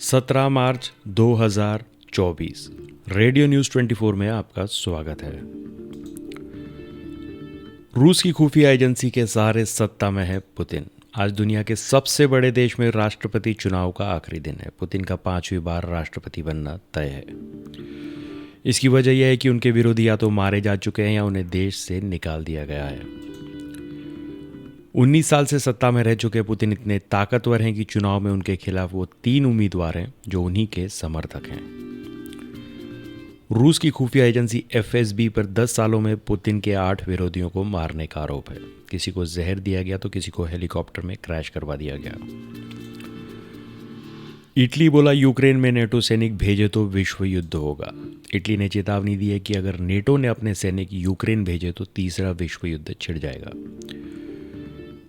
17 मार्च 2024 radio news 24 में आपका स्वागत है। रूस की खुफिया एजेंसी के सहारे सत्ता में है पुतिन। आज दुनिया के सबसे बड़े देश में राष्ट्रपति चुनाव का आखिरी दिन है। पुतिन का 5वीं बार राष्ट्रपति बनना तय है। इसकी वजह यह है कि उनके विरोधी या तो मारे जा चुके हैं या उन्हें देश से निकाल दिया गया है। 19 साल से सत्ता में रह चुके पुतिन इतने ताकतवर हैं कि चुनाव में उनके खिलाफ वो 3 उम्मीदवार हैं जो उन्हीं के समर्थक हैं। रूस की खुफिया एजेंसी एफएसबी पर 10 सालों में पुतिन के 8 विरोधियों को मारने का आरोप है। किसी को जहर दिया गया तो किसी को हेलीकॉप्टर में क्रैश करवा दिया गया। इटली बोला यूक्रेन में नेटो सैनिक भेजे तो विश्व युद्ध होगा। इटली ने चेतावनी दी है कि अगर नेटो ने अपने सैनिक यूक्रेन भेजे तो तीसरा विश्व युद्ध छिड़ जाएगा।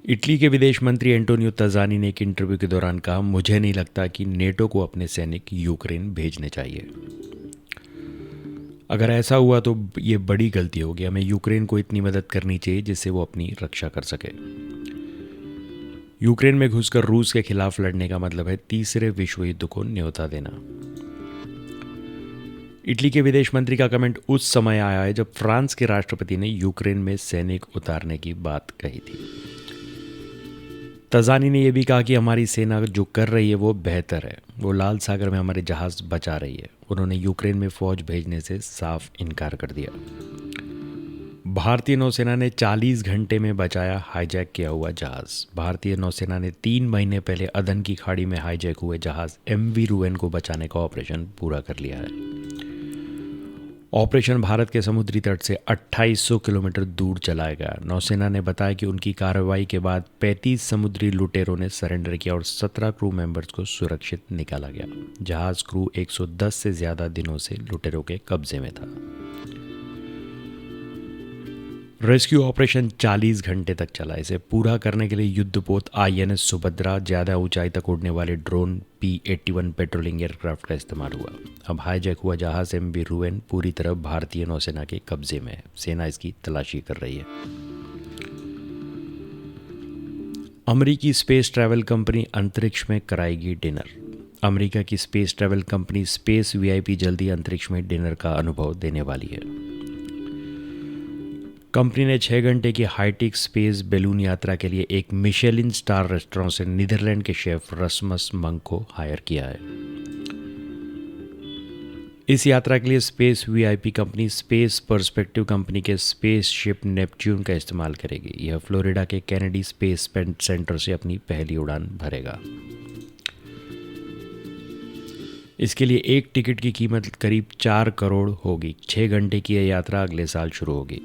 इटली के विदेश मंत्री एंटोनियो तजानी ने एक इंटरव्यू के दौरान कहा, मुझे नहीं लगता कि नेटो को अपने सैनिक यूक्रेन भेजने चाहिए। अगर ऐसा हुआ तो ये बड़ी गलती होगी। हमें यूक्रेन को इतनी मदद करनी चाहिए जिससे वो अपनी रक्षा कर सके। यूक्रेन में घुसकर रूस के खिलाफ लड़ने का मतलब है तीसरे विश्व युद्ध को न्योता देना। इटली के विदेश मंत्री का कमेंट उस समय आया है जब फ्रांस के राष्ट्रपति ने यूक्रेन में सैनिक उतारने की बात कही थी। तजानी ने यह भी कहा कि हमारी सेना जो कर रही है वो बेहतर है। वो लाल सागर में हमारे जहाज बचा रही है। उन्होंने यूक्रेन में फौज भेजने से साफ इनकार कर दिया। भारतीय नौसेना ने 40 घंटे में बचाया हाईजैक किया हुआ जहाज। भारतीय नौसेना ने 3 महीने पहले अदन की खाड़ी में हाईजैक हुए जहाज MV रुवेन को बचाने का ऑपरेशन पूरा कर लिया है। ऑपरेशन भारत के समुद्री तट से 2800 किलोमीटर दूर चलाया गया। नौसेना ने बताया कि उनकी कार्रवाई के बाद 35 समुद्री लुटेरों ने सरेंडर किया और 17 क्रू मेंबर्स को सुरक्षित निकाला गया। जहाज क्रू 110 से ज़्यादा दिनों से लुटेरों के कब्जे में था। रेस्क्यू ऑपरेशन 40 घंटे तक चला। इसे पूरा करने के लिए युद्धपोत INS सुभद्रा, ज़्यादा ऊंचाई तक उड़ने वाले ड्रोन P-81 पेट्रोलिंग एयरक्राफ्ट का इस्तेमाल हुआ। अब हाईजैक हुआ जहाज MV रुवेन पूरी तरह भारतीय नौसेना के कब्जे में है। सेना इसकी तलाशी कर रही है। अमेरिकी स्पेस ट्रैवल कंपनी अंतरिक्ष में कराएगी डिनर। अमेरिका की space travel company space VIP जल्दी अंतरिक्ष में डिनर का अनुभव देने वाली है। कंपनी ने 6 घंटे की हाईटेक स्पेस बैलून यात्रा के लिए एक मिशेलिन स्टार रेस्टोरेंट से नीदरलैंड के शेफ रसमस मंक को हायर किया है। इस यात्रा के लिए space VIP company space perspective company के स्पेस शिप नेपच्यून का इस्तेमाल करेगी। यह फ्लोरिडा के कैनेडी स्पेस सेंटर से अपनी पहली उड़ान भरेगा। इसके लिए एक टिकट की कीमत करीब 4 करोड़ होगी। 6 घंटे की यह यात्रा अगले साल शुरू होगी।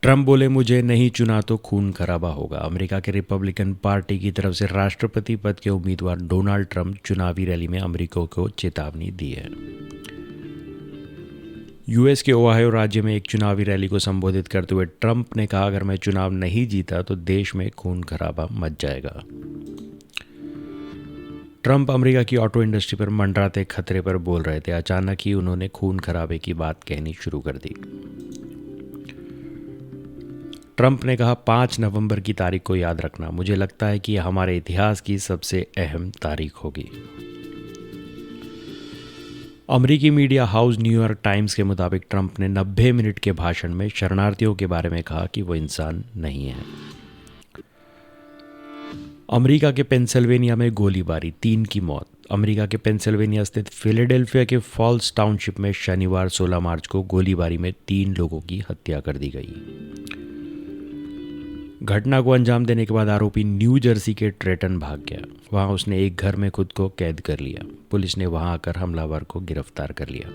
ट्रंप बोले, मुझे नहीं चुना तो खून खराबा होगा। अमेरिका के रिपब्लिकन पार्टी की तरफ से राष्ट्रपति पद के उम्मीदवार डोनाल्ड ट्रंप चुनावी रैली में अमेरिका को चेतावनी दी है। US के ओहायो राज्य में एक चुनावी रैली को संबोधित करते हुए ट्रंप ने कहा, अगर मैं चुनाव नहीं जीता तो देश में खून खराबा मच जाएगा। ट्रंप अमेरिका की ऑटो इंडस्ट्री पर मंडराते खतरे पर बोल रहे थे। अचानक ही उन्होंने खून खराबे की बात कहनी शुरू कर दी। ट्रंप ने कहा, 5 नवंबर की तारीख को याद रखना। मुझे लगता है कि यह हमारे इतिहास की सबसे अहम तारीख होगी। अमेरिकी मीडिया हाउस न्यूयॉर्क टाइम्स के मुताबिक ट्रंप ने 90 मिनट के भाषण में शरणार्थियों के बारे में कहा कि वो इंसान नहीं है। अमेरिका के पेंसिल्वेनिया में गोलीबारी, 3 की मौत। अमेरिका के पेंसिल्वेनिया स्थित फिलाडेल्फिया के फॉल्स टाउनशिप में शनिवार 16 मार्च को गोलीबारी में 3 लोगों की हत्या कर दी गई। घटना को अंजाम देने के बाद आरोपी न्यू जर्सी के ट्रेटन भाग गया। वहां उसने एक घर में खुद को कैद कर लिया। पुलिस ने वहां आकर हमलावर को गिरफ्तार कर लिया।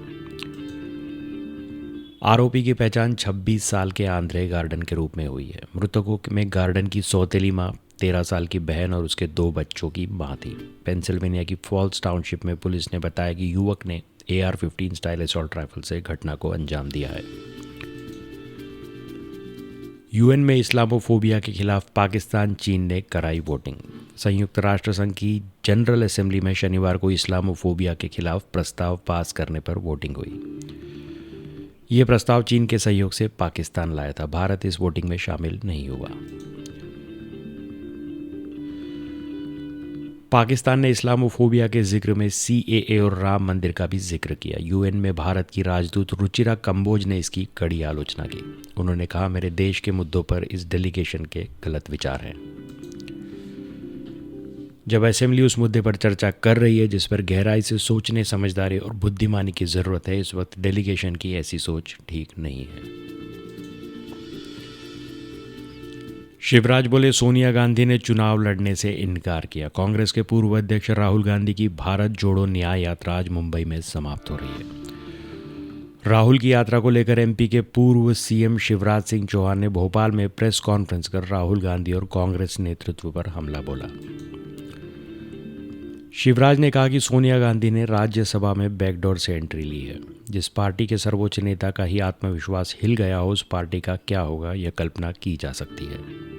आरोपी की पहचान 26 साल के आंद्रे गार्डन के रूप में हुई है। मृतकों में गार्डन की सौतेली मां, 13 साल की बहन और उसके 2 बच्चों की मां थी। पेंसिल्वेनिया की फॉल्स टाउनशिप में पुलिस ने बताया कि युवक ने AR-15 स्टाइल असॉल्ट राइफल से घटना को अंजाम दिया है। UN में इस्लामोफोबिया के खिलाफ पाकिस्तान चीन ने कराई वोटिंग। संयुक्त राष्ट्र संघ की जनरल असेंबली में शनिवार को इस्लामोफोबिया के खिलाफ प्रस्ताव पास करने पर वोटिंग हुई। ये प्रस्ताव चीन के सहयोग से पाकिस्तान लाया था। भारत इस वोटिंग में शामिल नहीं हुआ। पाकिस्तान ने इस्लामोफोबिया के जिक्र में CAA और राम मंदिर का भी जिक्र किया। UN में भारत की राजदूत रुचिरा कंबोज ने इसकी कड़ी आलोचना की। उन्होंने कहा, मेरे देश के मुद्दों पर इस डेलीगेशन के गलत विचार हैं। जब असेंबली उस मुद्दे पर चर्चा कर रही है जिस पर गहराई से सोचने, समझदारी और बुद्धिमानी की ज़रूरत है, इस वक्त डेलीगेशन की ऐसी सोच ठीक नहीं है। शिवराज बोले, सोनिया गांधी ने चुनाव लड़ने से इनकार किया। कांग्रेस के पूर्व अध्यक्ष राहुल गांधी की भारत जोड़ो न्याय यात्रा आज मुंबई में समाप्त हो रही है। राहुल की यात्रा को लेकर MP के पूर्व CM शिवराज सिंह चौहान ने भोपाल में प्रेस कॉन्फ्रेंस कर राहुल गांधी और कांग्रेस नेतृत्व पर हमला बोला। शिवराज ने कहा कि सोनिया गांधी ने राज्यसभा में बैकडोर से एंट्री ली है। जिस पार्टी के सर्वोच्च नेता का ही आत्मविश्वास हिल गया हो, उस पार्टी का क्या होगा, यह कल्पना की जा सकती है।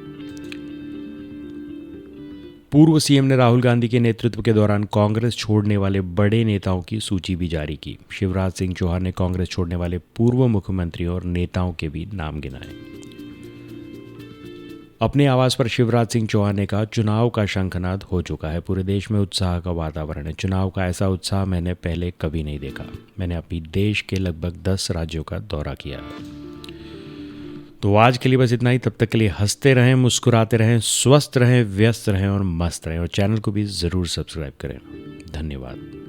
पूर्व CM ने राहुल गांधी के नेतृत्व के दौरान कांग्रेस छोड़ने वाले बड़े नेताओं की सूची भी जारी की। शिवराज सिंह चौहान ने कांग्रेस छोड़ने वाले पूर्व मुख्यमंत्रियों और नेताओं के भी नाम गिनाए। अपने आवास पर शिवराज सिंह चौहान ने कहा, चुनाव का शंखनाद हो चुका है, पूरे देश में उत्साह का वातावरण है। चुनाव का ऐसा उत्साह मैंने पहले कभी नहीं देखा। मैंने अपनी देश के लगभग 10 राज्यों का दौरा किया। तो आज के लिए बस इतना ही। तब तक के लिए हंसते रहें, मुस्कुराते रहें, स्वस्थ रहें, व्यस्त रहें और मस्त रहें। और चैनल को भी ज़रूर सब्सक्राइब करें। धन्यवाद।